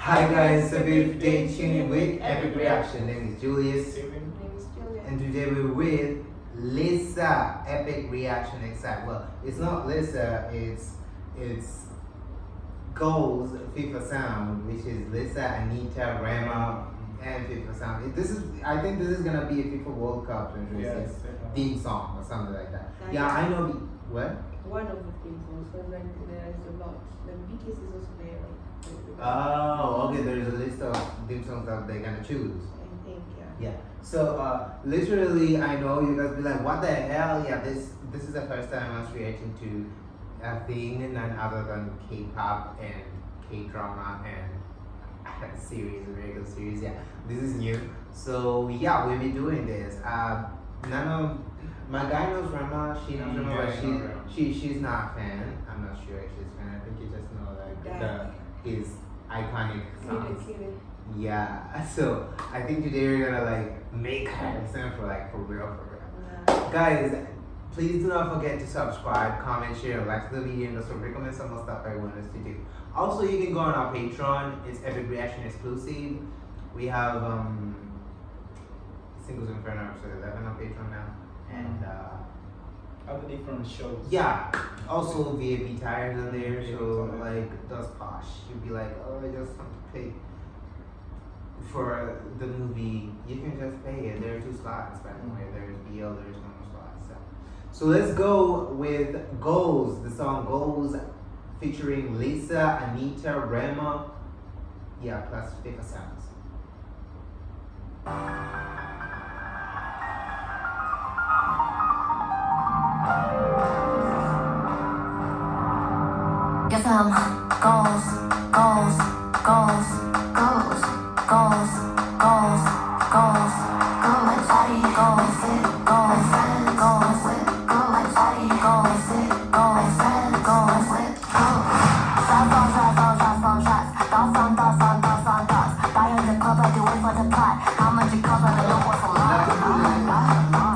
Hi guys, so we're today tuning with Epic Reaction. Name is Julius, and today we're with Lisa. Epic Reaction Excite. Well, it's not Lisa, it's Goals FIFA Sound, which is Lisa, Anitta, Rema, and FIFA Sound. I think this is gonna be a FIFA World Cup theme song or something like that. Yeah, I know. What? One of the theme songs, but then there is a lot. The BTS is also there. Oh, okay. There's a list of theme songs that they're gonna choose. I think, yeah. Yeah. So literally, I know you guys be like, "What the hell?" Yeah, this is the first time I was reacting to a thing none other than K-pop and K-drama and series, American series. Yeah, this is new. So yeah, we'll be doing this. None of my guy knows Rema. She knows Rema, but she's not a fan. I'm not sure if she's a fan. I think you just know like his iconic songs. Yeah, so I think today we're gonna like make her listen for real. Guys, please do not forget to subscribe, comment, share, like the video, and also recommend some more stuff I want us to do. Also, you can go on our Patreon. It's Epic Reaction exclusive. We have Singles Inferno episode 11 on Patreon now, and other different shows. yeah, also VIP tires on there, so like those posh. You'd be like, oh, I just want to pay for the movie. You can just pay it. There are 2 slots, by the way. There's BL, there's normal slots. So let's go with Goals, the song Goals featuring Lisa, Anitta, Rema, yeah, plus FIFA Sounds. Guess I'm goals, goals, goals, goals, goals, goals, goals, goals, body goals, goals, goals, goals, body goals, goals, goals, goals. Shots on shots on shots on shots. Thoughts on thoughts on thoughts on thoughts. Buy on the club, I do it for the pot. How much it costs, I don't know what's a lot.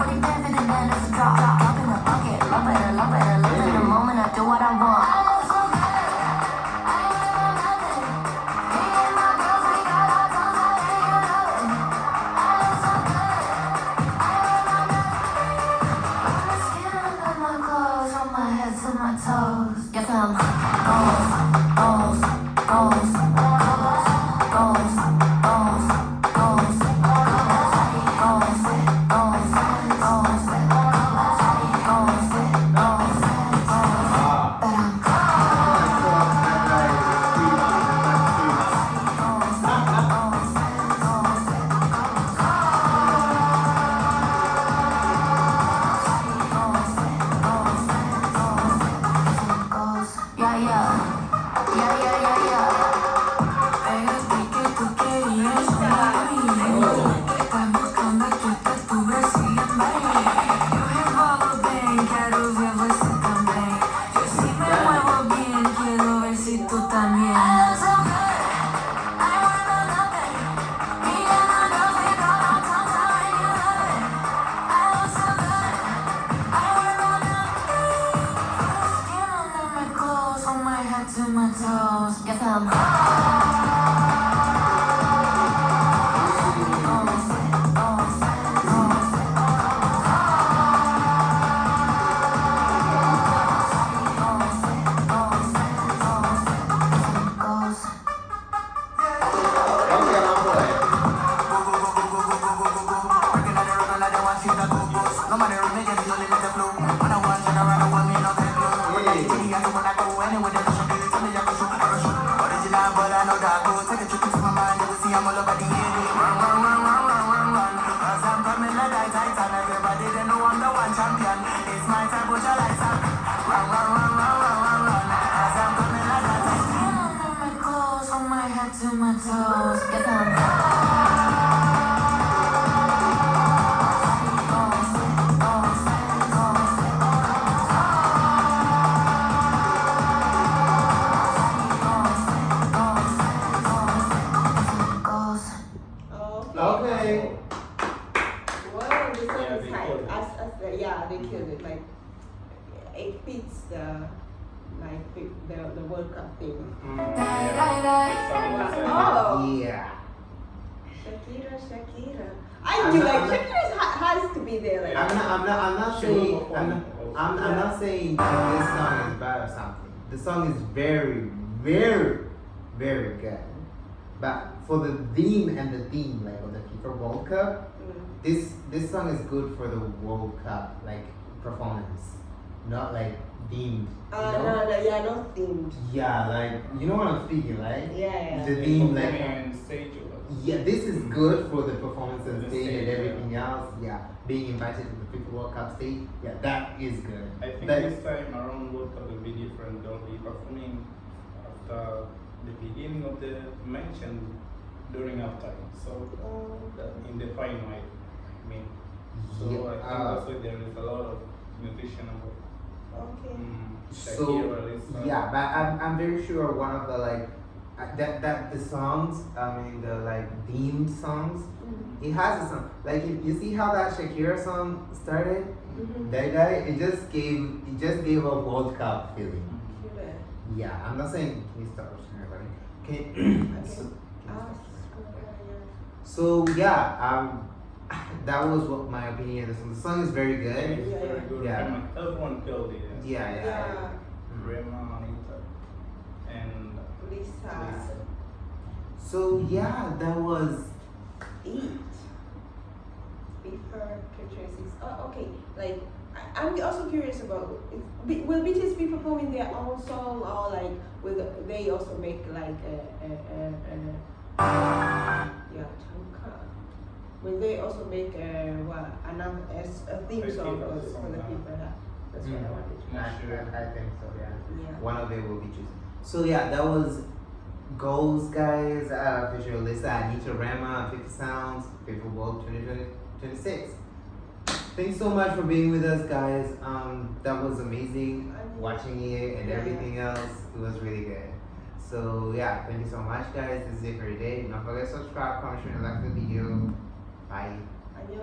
40 bands in the band, it's a drop. Drop in the bucket, love it, love it, live in the moment, I do what I want. Yes, I'm goals, goals, goals, goals, goals, goals, goals, goals, goals, to my toes. Guess I'm to my toes. Guess I'm Okay. Well, the song is hype. Yeah, they killed it. Like, it fits the World Cup theme. Die, die, die. Oh, Shakira. I knew like Shakira has to be there. Like I'm not She will saying, perform also. I'm not saying that this song is bad or something. The song is very, very, very good. But for the theme and the theme, like of the FIFA World Cup, this song is good for the World Cup, like performance, not like themed. no themed. Yeah, like you know what I'm speaking, right? Yeah. The They theme, performing like on stage or what? yeah, this is good for the performance on The stage and stage, everything else. Yeah, being invited to the FIFA World Cup stage, yeah, that is good. I think Like, this time around World Cup will be different. They'll be performing after the beginning of the match and during halftime. So in the final, I mean. So yeah, I think also there is a lot of musician about Okay. so Shakira is. yeah, but I'm very sure one of the like that the songs, I mean the like themed songs, it has a song like you see how that Shakira song started. That guy, it just gave a World Cup feeling. Yeah, I'm not saying can you stop everybody. Okay. So yeah, that was what my opinion of the song. The song is very It's good. very good. Yeah. Everyone killed it. Yeah. Rema, Anitta, and Lisa. So yeah, that was Eat. FIFA 2026. Oh, okay. Like, I'm also curious about will BTS be performing their own song or like will they also make like yeah, Chanka. Will they also make a theme song for the FIFA? Yeah. That's what I wanted to know. I think so. Yeah. Yeah. One of them will be chosen. So yeah, that was goals, guys. Official Lisa, Anitta, Rema, 50 Sounds, FIFA World 2026. Thanks so much for being with us, guys. That was amazing watching it and everything else. It was really good. So yeah, thank you so much, guys. This is it for today. Don't forget to subscribe, comment, share, and like the video. Bye. Annyeong.